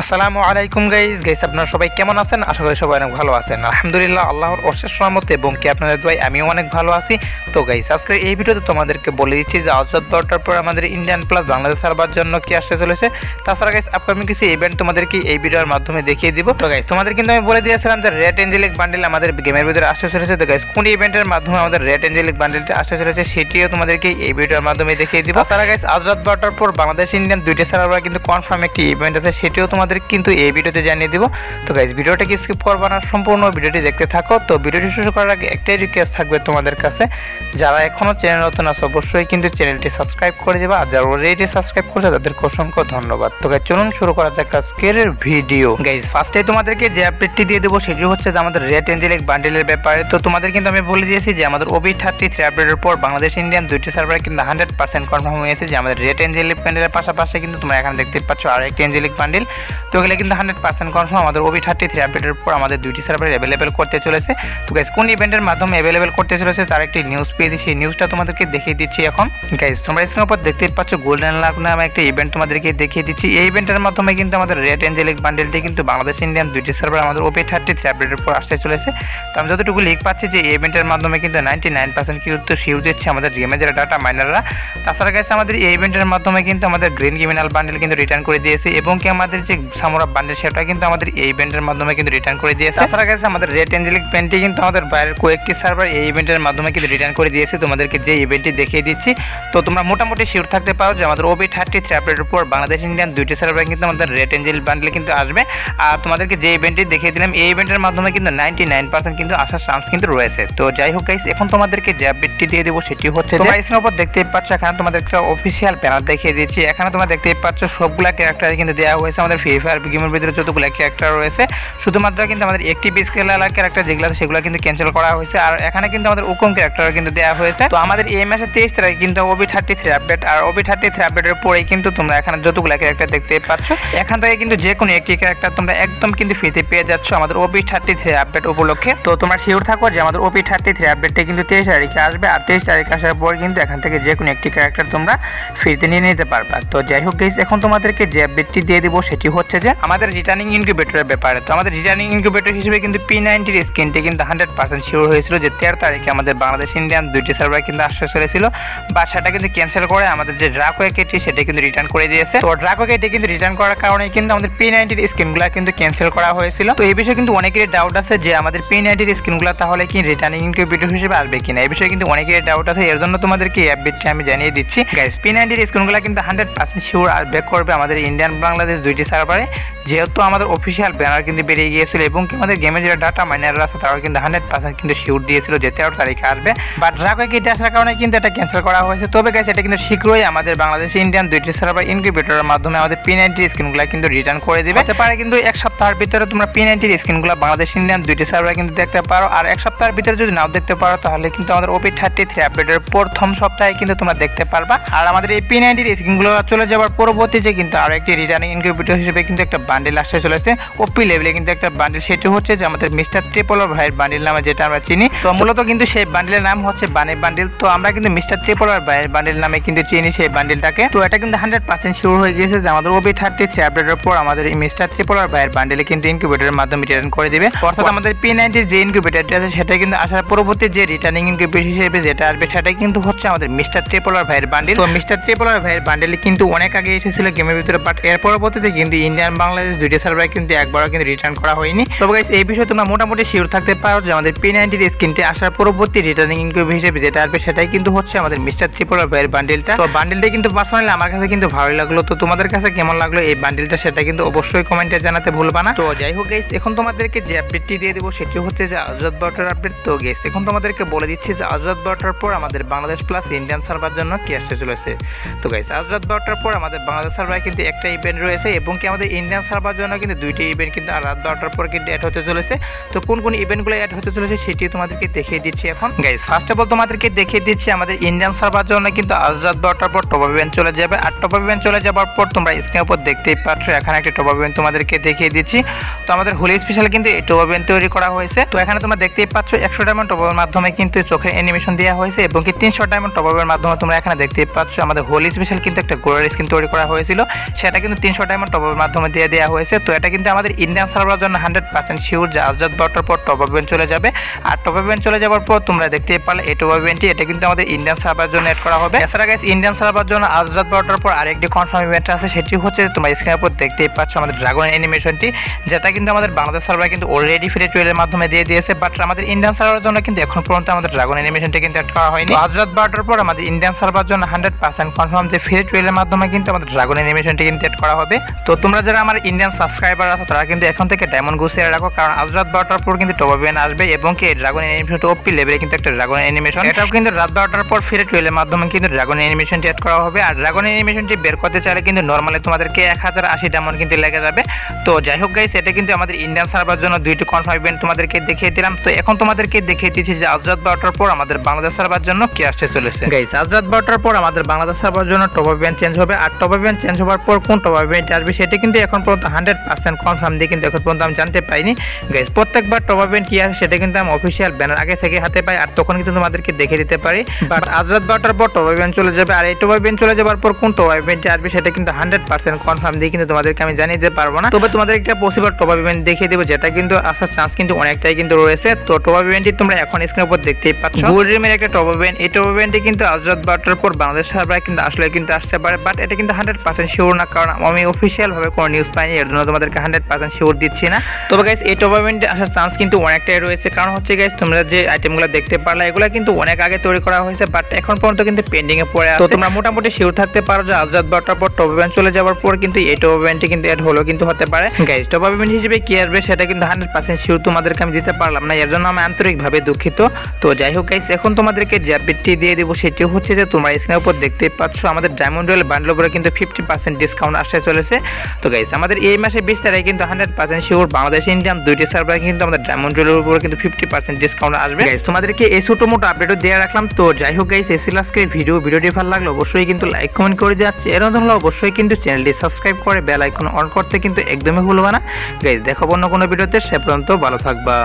আসসালামু আলাইকুম গাইস আপনারা সবাই কেমন আছেন? আশা করি সবাই অনেক ভালো আছেন। আলহামদুলিল্লাহ, আল্লাহর অশেষ রহমতে এবং কি আপনাদের দোয়ায় আমিও অনেক ভালো আছি। তো গাইস, আজকে এই ভিডিওতে তোমাদেরকে বলে দিচ্ছি যে আজ রাত 12টার পর আমাদের ইন্ডিয়ান প্লাস বাংলাদেশ সার্ভার জন্য কি আসতে চলেছে। তাছাড়া গাইস আপকামিং কিছু ইভেন্ট তোমাদেরকে এই ভিডিওর মাধ্যমে দেখিয়ে দিব। তো গাইস, তোমাদের কিন্তু আমি বলে দিয়েছিলাম যে রেড এঞ্জেলিক বান্ডেল আমাদের গেমের ভিতরে আসতে চলেছে। তো গাইস, কোন ইভেন্টের মাধ্যমে আমাদের রেড এঞ্জেলিক বান্ডেলটা আসতে চলেছে সেটিও তোমাদেরকে এই ভিডিওর মাধ্যমে দেখিয়ে দিব। তাছাড়া গাইস, আজ রাত 12টার পর বাংলাদেশ ইন্ডিয়ান দুইটা সার্ভার কিন্তু কনফার্ম একটি ইভেন্ট আছে, সেটিও তোমাদের কিন্তু এই ভিডিওতে জানিয়ে দিব। তো গাইস, ভিডিওটাকে স্কিপ করবা না, সম্পূর্ণ ভিডিওটি দেখতে থাকো। তো ভিডিওটি শুরু করার আগে একটাই রিকোয়েস্ট থাকবে তোমাদের কাছে, যারা এখনো চ্যানেল নতুন আছে অবশ্যই কিন্তু চ্যানেলটি সাবস্ক্রাইব করে দিবা, আর যারা অলরেডি সাবস্ক্রাইব করছে তাদেরকে অসংখ্য ধন্যবাদ। তো গাইস, চলুন শুরু করা যাক আজকের ভিডিও। গাইস, ফার্স্টে তোমাদেরকে যে আপডেটটি দিয়ে দেবো সেটি হচ্ছে যে আমাদের রেড এঞ্জেলিক বান্ডেলের ব্যাপারে। তো তোমাদের কিন্তু আমি বলে দিয়েছি যে আমাদের OB33 আপডেটের পর বাংলাদেশ ইন্ডিয়ান দুইটি সার্ভার কিন্তু 100% কনফার্ম হয়েছে যে আমাদের রেড এঞ্জেলিক বান্ডেলের পাশাপাশি কিন্তু তোমরা এখানে দেখতে পাচ্ছ আর একটি এঞ্জেলিক বান্ডেল। তো এগুলো কিন্তু 100% কনফার্ম আমাদের OB33 আপডেটের পর আমাদের দুইটি সার্ভার অ্যাভেলেবেল করতে চলেছে। তো গাইস, কোন ইভেন্টের মাধ্যমে অ্যাভেলেবেল করতে চলেছে তার একটি নিউজ পেয়েছি, সেই নিউজটা তোমাদেরকে দেখিয়ে দিচ্ছি এখন। গাইস, তোমরা স্ক্রিনের উপর দেখতে পাচ্ছ গোল্ডেন লাক নামে একটা ইভেন্ট তোমাদেরকে দেখিয়ে দিচ্ছি। এই ইভেন্টের মাধ্যমে কিন্তু আমাদের রেড এঞ্জেলিক বান্ডেলটি কিন্তু বাংলাদেশ ইন্ডিয়ান দুইটি সার্ভার আমাদের OB33 আপডেটের পর আসতে চলেছে। তো আমি যতটুকু লিখ পাচ্ছি যে এই ইভেন্টের মাধ্যমে কিন্তু 99% কিন্তু শিওর দিচ্ছে আমাদের গেমের যারা ডাটা মাইনাররা। তাছাড়া গাইস, আমাদের এই ইভেন্টের মাধ্যমে কিন্তু আমাদের গ্রিন ক্রিমিনাল বান্ডেল কিন্তু রিটার্ন করে দিয়েছে এবং কি আমাদের যে সামুরা বান্ডেল সেটা কিন্তু আমাদের এই ইভেন্টের মাধ্যমে কিন্তু রিটার্ন করে দিয়েছে। তাছাড়া গাইস, আমাদের রেড এঞ্জেলিক পেনটি কিন্তু আমাদের বাইরের কয়েকটি সার্ভার এই ইভেন্টের মাধ্যমে কিন্তু রিটার্ন করে দিয়েছে। তোমাদেরকে যে ইভেন্টটি দেখিয়ে দিচ্ছি, তো তোমরা মোটামুটি শিওর থাকতে পারো যে আমাদের OB33 আপডেটের উপর বাংলাদেশ ইন্ডিয়ান দুইটি সার্ভার কিন্তু আমাদের রেড এঞ্জেল বান্ডেল কিন্তু আসবে। আর তোমাদেরকে যে ইভেন্টটি দেখিয়ে দিলাম এই ইভেন্টের মাধ্যমে কিন্তু 99% কিন্তু আসার চান্স কিন্তু রয়েছে। তো যাই হোক গাইস, এখন তোমাদেরকে যে আপডেটটি দিয়ে দেবো সেটি হচ্ছে তোমরা স্ক্রিনের উপর দেখতে পাচ্ছ এখানে তোমাদের একটা অফিসিয়াল ব্যানার দেখিয়ে দিচ্ছি। এখানে তোমরা দেখতে পাচ্ছ সবগুলা ক্যারেক্টার কিন্তু দেওয়া হয়েছে আমাদের ফ্রি ফায়ার গেমের ভিতরে যতগুলো ক্যারেক্টার রয়েছে, শুধুমাত্র কিন্তু আমাদের একটি স্কেল ক্যারেক্টার যেগুলো আছে সেগুলো কিন্তু ক্যান্সেল করা হয়েছে। আর এখানে কিন্তু আমাদের উকুম ক্যারেক্টার কিন্তু দেওয়া হয়েছে। তো আমাদের এই মাসের 23 তারিখে কিন্তু OB33 আপডেট, আর OB33 আপডেটের পরেই কিন্তু তোমরা এখানে যতগুলো ক্যারেক্টার দেখতে পাচ্ছ এখান থেকে কিন্তু যে কোনো একটি ক্যারেক্টার তোমরা একদম কিন্তু ফ্রিতে পেয়ে যাচ্ছ আমাদের OB33 আপডেট উপলক্ষে। তো তোমরা শিওর থাকো যে আমাদের OB33 আপডেটটা কিন্তু 23 তারিখে আসবে, আর 23 তারিখে আসার পর কিন্তু এখান থেকে যে কোনো একটি ক্যারেক্টার তোমরা ফ্রিতে নিয়ে নিতে পারবা। তো যাই হোক গাইস, এখন তোমাদেরকে যে আপডেটটি দিয়ে দিব সেটি হচ্ছে যে আমাদের রিটার্নিং ইনকিউবেটরের ব্যাপারে। তো আমাদের রিটার্নিং ইনকিউবেটর হিসেবে কিন্তু P90 এর স্কিনটি কিন্তু 100% শিওর হয়েছিল যে 13 তারিখে আমাদের বাংলাদেশ ইন্ডিয়ান দুইটি সার্ভার কিন্তু আসতে চলেছিল, বা সেটা কিন্তু ক্যান্সেল করে আমাদের যে ড্রাকো কেটি সেটা কিন্তু রিটার্ন করে দিয়েছে। তো ড্রাকো কেটি কিন্তু রিটার্ন করার কারণে কিন্তু আমাদের P90 এর স্কিনগুলো কিন্তু ক্যান্সেল করা হয়েছিল। তো এই বিষয়ে কিন্তু অনেকেরই ডাউট আছে যে আমাদের P90 এর স্কিনগুলো তাহলে কি রিটার্নিং ইনকিউবেটর হিসেবে আসবে কিনা, এই বিষয়ে কিন্তু অনেকেরই ডাউট আছে। এর জন্য তোমাদেরকে এই আপডেটটি আমি জানিয়ে দিচ্ছি। গাইস, P90 এর স্কিনগুলো কিন্তু 100% শিওর আসবে করবে আমাদের ইন্ডিয়ান বাংলাদেশ দুইটি সার্ভারে, যেহেতু আমাদের অফিসিয়াল ব্যানার কিন্তু বেরিয়ে গিয়েছিল এবং কি আমাদের গেমের যারা ডাটা মাইনাররা আছে তারাও কিন্তু 100% কিন্তু শিওর দিয়েছিল যে 13 তারিখে আসবে, বাট ড্রাকো কেটে আসার কারণে কিন্তু এটা ক্যান্সেল করা হয়েছে। তবে গাইস, এটা কিন্তু শীঘ্রই আমাদের বাংলাদেশ ইন্ডিয়ান দুইটি সার্ভার ইনকিউবেটরের মাধ্যমে আমাদের P90 স্কিনগুলো কিন্তু রিটার্ন করে দিবে। হতে পারে কিন্তু এক সপ্তাহের ভিতরে তোমরা P90 স্কিনগুলো বাংলাদেশ ইন্ডিয়ান দুইটি সার্ভার কিন্তু দেখতে পারো, আর এক সপ্তাহের ভিতরে যদি নাও দেখতে পারো তাহলে কিন্তু আমাদের OB33 আপডেটের প্রথম সপ্তাহে কিন্তু তোমরা দেখতে পারবা। আর আমাদের এই P90 স্কিনগুলো চলে যাওয়ার পরবর্তীতে কিন্তু আরো একটি রিটার্নিং ইনকিউবেটর হিসেবে কিন্তু একটা বান্ডেল আসতে চলেছে OP লেভেলে কিন্তু একটা বান্ডেল, সেটি হচ্ছে যে আমাদের মিস্টার ট্রিপল ভাইয়ের বান্ডেল নামে যেটা আমরা চিনি। তো মূলত কিন্তু সেই বান্ডেলের নাম হচ্ছে বানি বান্ডেল। তো আমরা কিন্তু মিস্টার ট্রিপল ভাইয়ের বান্ডেল নামে কিন্তু চিনি সেই বান্ডেলটাকে। তো এটা কিন্তু 100% শিওর হয়ে গিয়েছে যে আমাদের OB33 আপডেটের পর আমাদের এই মিস্টার ট্রিপল ভাইয়ের বান্ডেলে কিন্তু ইনকিউবেটরের মাধ্যমে রিটার্ন করে দিবে। অর্থাৎ আমাদের P90 যে ইনকিউবেটরটা আছে সেটা কিন্তু আসার পরবর্তী যে রিটার্নিং ইনকিউবেটর হিসেবে যেটা আসবে সেটা কিন্তু হচ্ছে আমাদের মিস্টার ট্রিপল ভাইয়ের বান্ডেল। তো মিস্টার ট্রিপল ভাইয়ের বান্ডেল কিন্তু অনেক আগে এসেছিল গেমের ভিতরে, বাট এর পরবর্তীতে কিন্তু ইন্ডিয়ান বাংলাদেশ দুইটি সার্ভার কিন্তু একবারও কিন্তু রিটার্ন করা হয়নি। তবে গাইস, এই বিষয়ে তোমরা মোটামুটি শিওর থাকতে পারো যে আমাদের P90 স্কিনটি আসার পরবর্তী রিটার্নিং ইনকিউবেটর হিসেবে যেটা আসবে সেটাই কিন্তু হচ্ছে আমাদের মিস্টার ট্রিপল ভাইয়ের বান্ডেলটা। তো বান্ডেলটা কিন্তু পার্সোনালি আমার কাছে কিন্তু ভালোই লাগলো। তো তোমাদের কাছে কেমন লাগলো এই বান্ডেলটা সেটা কিন্তু অবশ্যই কমেন্টে জানাতে ভুলবা না। তো যাই হোক গাইস, এখন তোমাদেরকে যে আপডেটটি দিয়ে দেবো সেটি হচ্ছে যে আজ রাত 12টার আপডেট। তো গাইস, এখন তোমাদেরকে বলে দিচ্ছি যে আজ রাত 12টার পর আমাদের বাংলাদেশ প্লাস ইন্ডিয়ান সার্ভার জন্য কি আসতে চলেছে। তো গাইস, আজ রাত 12টার পর আমাদের বাংলাদেশ সার্ভারে কিন্তু একটা ইভেন্ট রয়েছে এবং কি আমাদের ইন্ডিয়ান সার্ভার জন্য কিন্তু দুইটি ইভেন্ট কিন্তু রাত 12টার পর কিন্তু অ্যাড হতে চলেছে। তো কোন কোন ইভেন্টগুলো অ্যাড হতে চলেছে সেটি তোমাদেরকে দেখিয়ে দিচ্ছি এখন। গাইস, ফার্স্ট অফ অল তোমাদেরকে দেখিয়ে দিচ্ছি আমাদের ইন্ডিয়ান সার্ভার জন্য কিন্তু আজ রাত 12টার পর টপ আপ ইভেন্ট চলে যাবে। আর টপ আপ ইভেন্ট চলে যাওয়ার পর তোমরা স্ক্রিনের উপর দেখতেই পাচ্ছ এখানে একটা টপ আপ ইভেন্ট তোমাদেরকে দেখিয়ে দিচ্ছি। তো আমাদের হোলি স্পেশাল কিন্তু এই টপ আপ ইভেন্ট তৈরি করা হয়েছে। তো এখানে তোমরা দেখতেই পাচ্ছ 100 ডায়মন্ড টপ আপের মাধ্যমে কিন্তু চোখের অ্যানিমেশন দেওয়া হয়েছে এবং কি 300 ডায়মন্ড টপ আপের মাধ্যমে তোমরা এখানে দেখতেই পাচ্ছ আমাদের হোলি স্পেশাল কিন্তু একটা গোলার স্কিন তৈরি করা হয়েছিল, সেটা কিন্তু 300 ডায়মন্ড টপ আপের মাধ্যমে দিয়ে দেওয়া দেওয়া হয়েছে। তো এটা কিন্তু আমাদের ইন্ডিয়ান সার্ভারের জন্য 100% শিওর যে আজরাত 12টার পর টপ আপ ইভেন্ট চলে যাবে। আর টপ আপ ইভেন্ট চলে যাওয়ার পর তোমরা দেখতেই পারলে এই টপ আপ ইভেন্টটি এটা কিন্তু আমাদের ইন্ডিয়ান সার্ভারের জন্য এড করা হবে। এছাড়া গাইস ইন্ডিয়ান সার্ভারের জন্য আজরাত 12টার পর আরেকটি কনফার্ম ইভেন্ট আছে, সেটি হচ্ছে তোমরা স্ক্রিনের উপর দেখতেই পাচ্ছ আমাদের ড্রাগন অ্যানিমেশনটি, যেটা কিন্তু আমাদের বাংলাদেশ সার্ভার কিন্তু অলরেডি ফ্রি ট্রায়ালের মাধ্যমে দিয়ে দিয়েছে। বাট আমাদের ইন্ডিয়ান সার্ভারের জন্য কিন্তু এখন পর্যন্ত আমাদের ড্রাগন অ্যানিমেশনটি কিন্তু এড করা হয়নি। আজরাত 12টার পর আমাদের ইন্ডিয়ান সার্ভারের জন্য 100% কনফার্ম যে ফ্রি ট্রায়ালের মাধ্যমে কিন্তু আমাদের ড্রাগন অ্যানিমেশনটি কিন্তু এড করা হবে। তো তোমরা যারা আমার ইন্ডিয়ান সাবস্ক্রাইবার আছো তারা কিন্তু এখন থেকে ডায়মন্ড গুছিয়ে রাখো, কারণ আজরাত 12টার পর কিন্তু টপ আপ ইভেন্ট আসবে এবং কি ড্রাগন অ্যানিমেশনটা ওপি লেভেলে কিন্তু একটা ড্রাগন অ্যানিমেশন, এটাও কিন্তু রাত 12টার পর ফ্রি ট্রায়ালের মাধ্যমে কিন্তু ড্রাগন অ্যানিমেশনটি এড করা হবে। আর ড্রাগন অ্যানিমেশনটি বের করতে চাইলে কিন্তু নরমালি তোমাদেরকে 1080 ডায়মন্ড কিন্তু লেগে যাবে। তো যাই হোক গাইস, এটা কিন্তু আমাদের ইন্ডিয়ান সার্ভারের জন্য দুইটি কনফার্ম ইভেন্ট তোমাদেরকে দেখিয়ে দিলাম। তো এখন তোমাদেরকে দেখিয়ে দিচ্ছি যে আজরাত 12টার পর আমাদের বাংলাদেশ সার্ভারের জন্য কি আসতে চলেছে। গাইস আজরাত 12টার পর আমাদের বাংলাদেশ সার্ভারের জন্য টপ আপ ইভেন্ট চেঞ্জ হবে। আর টপ আপ ইভেন্ট চেঞ্জ হওয়ার পর কোন টপ আপ ইভেন্ট আসবে সেটা কিন্তু এখন পর্যন্ত 100% কনফার্ম দিয়ে কিন্তু এখন পর্যন্ত আমি জানতে পাইনি। গাইস প্রত্যেকবার টপ আপ ইভেন্ট কি আসে সেটা কিন্তু আমি অফিসিয়াল ব্যানার আগে থেকে হাতে পাই, আর তখন কিন্তু তোমাদেরকে দেখে দিতে পারি। বাট আজরাত 12টার পর টপ আপ ইভেন্ট চলে যাবে, আর এই টপ আপ ইভেন্ট চলে যাওয়ার পর কোন টপ আপ ইভেন্ট আসবে সেটা কিন্তু 100% কনফার্ম দিয়ে কিন্তু তোমাদেরকে আমি জানিয়ে দিতে পারবো না। তবে তোমাদের একটা পসিবল টপ আপ ইভেন্ট দেখিয়ে দেবো, যেটা কিন্তু আসার চান্স কিন্তু অনেকটাই কিন্তু রয়েছে। তো টপ আপ ইভেন্টটি তোমরা এখন স্ক্রিনের উপর দেখতেই পাচ্ছ, গুডরিমের একটা টপ আপ ইভেন্ট। এই টপ আপ ইভেন্টটি কিন্তু আজরাত 12টার পর বাংলাদেশ সার্ভারে কিন্তু আসলে কিন্তু আসতে পারে, বাট এটা কিন্তু 100% শিওর না, কারণ আমি অফিসিয়াল ভাবে কোনো নিউজ পাইনি, এর জন্য তোমাদেরকে 100% শিওর দিচ্ছি না। তবে গাইস এই টপ আপ ইভেন্টে আসার চান্স কিন্তু অনেকটাই রয়েছে, কারণ হচ্ছে গাইস তোমরা যে আইটেমগুলো দেখতে পারলে এগুলো কিন্তু অনেক আগে তৈরি করা হয়েছে, বাট এখন পর্যন্ত কিন্তু পেন্ডিং এ পড়ে আছে। তো তোমরা মোটামুটি শিওর থাকতে পারো যে আজরাত 12টার পর টপ ইভেন্ট চলে যাওয়ার পর কিন্তু এই টপ ইভেন্টটি কিন্তু এড হলো কিন্তু হতে পারে। গাইস টপ ইভেন্ট হিসেবে কি আসবে সেটা কিন্তু 100% শিওর তোমাদেরকে আমি দিতে পারলাম না, এর জন্য আমি আন্তরিকভাবে দুঃখিত। তো যাই হোক গাইস, এখন তোমাদেরকে যে আপডেটটি দিয়ে দেবো সেটি হচ্ছে যে তোমরা স্ক্রিনের উপর দেখতেই পাচ্ছ আমাদের ডায়মন্ড রয়্যাল বান্ডেল উপরে কিন্তু 50% ডিসকাউন্ট আসতে চলেছে। তো গাইস আমাদের এই মাসে 20 তারিখে কিন্তু 100% শিওর বাংলাদেশ ইন্ডিয়ান দুইটি সার্ভারে কিন্তু আমাদের ডায়মন্ড রয়্যালের উপরে কিন্তু 50% ডিসকাউন্ট আসবে। গাইস তোমাদেরকে এই ছোট মোটো আপডেটও দিয়ে রাখলাম। তো যাই হোক গাইস, এই ছিল আজকের ভিডিওটি ভালো লাগলো অবশ্যই কিন্তু লাইক কমেন্ট করে যাচ্ছে, এর জন্য অবশ্যই কিন্তু চ্যানেলটি সাবস্ক্রাইব করে বেল আইকন অন করতে কিন্তু একদমই ভুলবা না। গাইস দেখাবো অন্য কোনো ভিডিওতে, সে পর্যন্ত ভালো থাকবা।